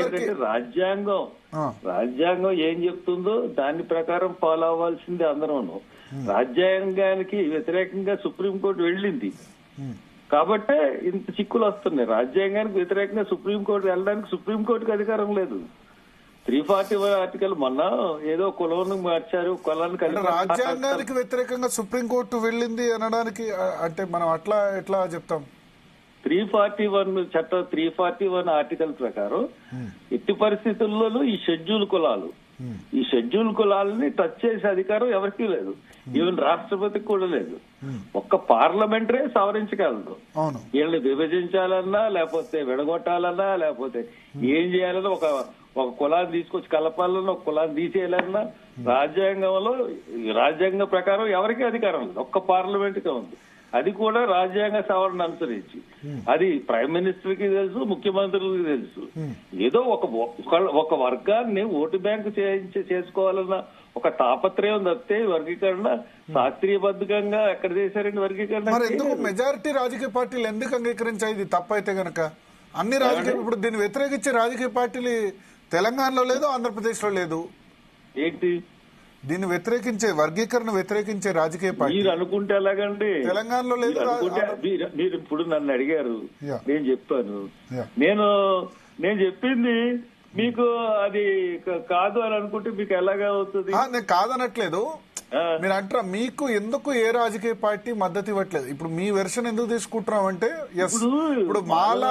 ఏంటంటే రాజ్యాంగం ఏం చెప్తుందో దాని ప్రకారం ఫాలో అవ్వాల్సింది అందరం. రాజ్యాంగానికి వ్యతిరేకంగా సుప్రీంకోర్టు వెళ్ళింది కాబట్టే ఇంత చిక్కులు వస్తున్నాయి. రాజ్యాంగానికి వ్యతిరేకంగా సుప్రీంకోర్టు వెళ్ళడానికి సుప్రీంకోర్టుకి అధికారం లేదు. 341 ఆర్టికల్ మొన్న ఏదో కులాన్ని మార్చారు, కులాన్ని కలిపి. రాజ్యాంగానికి వ్యతిరేకంగా సుప్రీంకోర్టు వెళ్ళింది అనడానికి అంటే మనం అట్లా ఎట్లా చెప్తాం? 341 చట్టం 341 ఆర్టికల్ ప్రకారం ఎట్టి పరిస్థితుల్లోనూ ఈ షెడ్యూల్ కులాలని టచ్ చేసే అధికారం ఎవరికీ లేదు. ఈవెన్ రాష్ట్రపతికి కూడా లేదు. ఒక్క పార్లమెంటరే సవరించగలదు. వీళ్ళని విభజించాలన్నా, లేకపోతే విడగొట్టాలన్నా, లేకపోతే ఏం చేయాలన్నా, ఒక కులాన్ని తీసుకొచ్చి కలపాలన్నా, ఒక కులాన్ని తీసేయాలన్నా రాజ్యాంగం ప్రకారం ఎవరికీ అధికారం లేదు. ఒక్క పార్లమెంట్ కే ఉంది. అది కూడా రాజ్యాంగ సవరణ అనుసరించి. అది ప్రైమ్ మినిస్టర్ కి తెలుసు, ముఖ్యమంత్రులకి తెలుసు. ఏదో ఒక వర్గాన్ని ఓటు బ్యాంకు చేసుకోవాలన్న ఒక తాపత్రయం తప్పితే వర్గీకరణ శాస్త్రీయబద్ధంగా ఎక్కడ చేశారండి వర్గీకరణ? మెజారిటీ రాజకీయ పార్టీలు ఎందుకు అంగీకరించాయి ఇది తప్పైతే గనక? అన్ని రాజకీయ ఇప్పుడు దీన్ని వ్యతిరేకించే రాజకీయ పార్టీలు తెలంగాణలో లేదు, ఆంధ్రప్రదేశ్ లో లేదు. ఏంటి దీన్ని వ్యతిరేకించే వర్గీకరణ వ్యతిరేకించే రాజకీయ పార్టీ మీరు అనుకుంటే ఎలాగండి? తెలంగాణలో లేదు. మీరు ఇప్పుడు నన్ను అడిగారు, నేను చెప్పాను. నేను చెప్పింది మీకు అది కాదు అని అనుకుంటే మీకు ఎలాగా అవుతుంది? నేను కాదనట్లేదు. మీరు అంటారా మీకు ఎందుకు ఏ రాజకీయ పార్టీ మద్దతు ఇవ్వట్లేదు? ఇప్పుడు మీ వెర్షన్ ఎందుకు తీసుకుంటున్నాం అంటే ఇప్పుడు మాల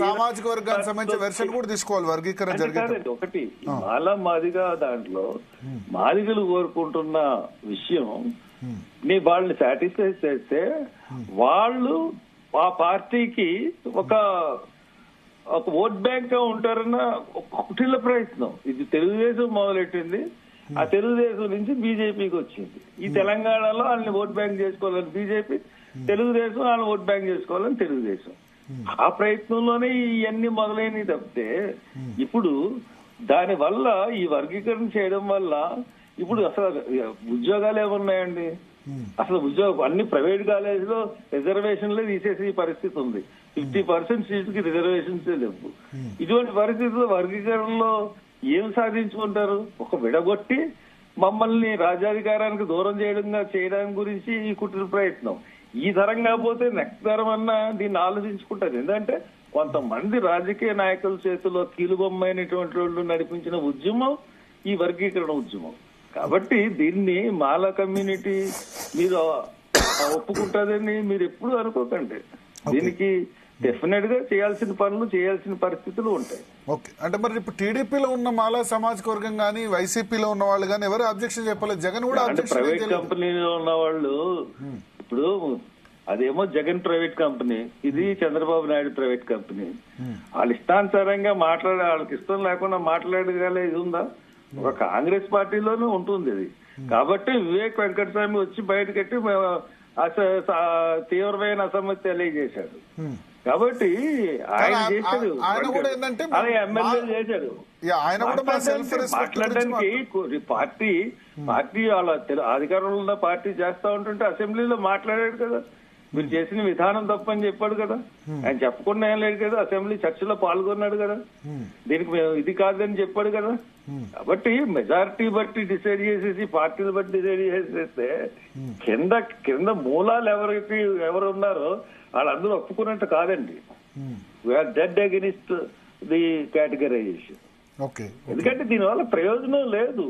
సామాజిక వర్గానికి సంబంధించిన వెర్షన్ కూడా తీసుకోవాలి వర్గీకరణ జరిగింది. ఒకటి మాల మాదిగా దాంట్లో మాదిగలు కోరుకుంటున్న విషయం వాళ్ళని సాటిస్ఫై చేస్తే వాళ్ళు ఆ పార్టీకి ఒక ఓట్ బ్యాంక్ గా ఉంటారన్న కుటిల ప్రయత్నం. ఇది తెలుగుదేశం మొదలెట్టింది. ఆ తెలుగుదేశం నుంచి బీజేపీకి వచ్చింది. ఈ తెలంగాణలో వాళ్ళని ఓట్ బ్యాంక్ చేసుకోవాలని బీజేపీ, తెలుగుదేశం వాళ్ళని ఓట్ బ్యాంక్ చేసుకోవాలని తెలుగుదేశం. ఆ ప్రయత్నంలోనే ఇవన్నీ మొదలైనవి తప్పితే ఇప్పుడు దాని వల్ల ఈ వర్గీకరణ చేయడం వల్ల ఇప్పుడు అసలు ఉద్యోగాలు ఏమున్నాయండి? అసలు అన్ని ప్రైవేట్ కాలేజీలో రిజర్వేషన్లే తీసేసే పరిస్థితి ఉంది. 50% సీట్లకి రిజర్వేషన్స్ లేవు. ఇటువంటి పరిస్థితుల్లో వర్గీకరణలో ఏం సాధించుకుంటారు? ఒక విడగొట్టి మమ్మల్ని రాజ్యాధికారానికి దూరం చేయడం గురించి ఈ కుట్ర ప్రయత్నం. ఈ తరం కాకపోతే నెక్స్ట్ తరం అన్నా దీన్ని ఆలోచించుకుంటారు. ఎందుకంటే కొంతమంది రాజకీయ నాయకుల చేతిలో కీలుబొమ్మైనటువంటి వాళ్ళు నడిపించిన ఉద్యమం ఈ వర్గీకరణ ఉద్యమం. కాబట్టి దీన్ని మాల కమ్యూనిటీ మీరు ఒప్పుకుంటారని మీరు ఎప్పుడు అనుకోకండి. దీనికి డెఫినెట్ గా చేయాల్సిన పనులు చేయాల్సిన పరిస్థితులు ఉంటాయి. ఓకే, అంటే మరి ఇప్పుడు టీడీపీలో ఉన్న మాలా సామాజిక వర్గం గానీ, వైసీపీలో ఉన్న వాళ్ళు గానీ ఎవరు అబ్జెక్షన్ చెప్పలేదు. జగన్ కూడా ప్రైవేట్ కంపెనీలో ఉన్న వాళ్ళు ఇప్పుడు అదేమో జగన్ ప్రైవేట్ కంపెనీ, ఇది చంద్రబాబు నాయుడు ప్రైవేట్ కంపెనీ. వాళ్ళ ఇష్టానుసారంగా వాళ్ళకి ఇష్టం లేకుండా మాట్లాడగల ఇది ఉందా? ఒక కాంగ్రెస్ పార్టీలోనే ఉంటుంది ఇది. కాబట్టి వివేక్ వెంకటస్వామి వచ్చి బయటకెట్టి తీవ్రమైన అసమ్మతి తెలియజేశాడు. కాబట్టి ఆయన చేశాడు, అలా ఎమ్మెల్యే చేశాడు. మాట్లాడడానికి పార్టీ వాళ్ళ అధికారంలో ఉన్న పార్టీ చేస్తా ఉంటుంటే అసెంబ్లీలో మాట్లాడాడు కదా. మీరు చేసిన విధానం తప్పని చెప్పాడు కదా. ఆయన చెప్పకుండా ఏం లేదు కదా. అసెంబ్లీ చర్చలో పాల్గొన్నాడు కదా. దీనికి ఇది కాదని చెప్పాడు కదా. కాబట్టి మెజారిటీ బట్టి డిసైడ్ చేసేసి పార్టీలు బట్టి డిసైడ్ చేసేస్తే కింద మూలాలు ఎవరు ఉన్నారో వాళ్ళందరూ ఒప్పుకున్నట్టు కాదండి. We are dead against the categorization. ఎందుకంటే దీనివల్ల ప్రయోజనం లేదు.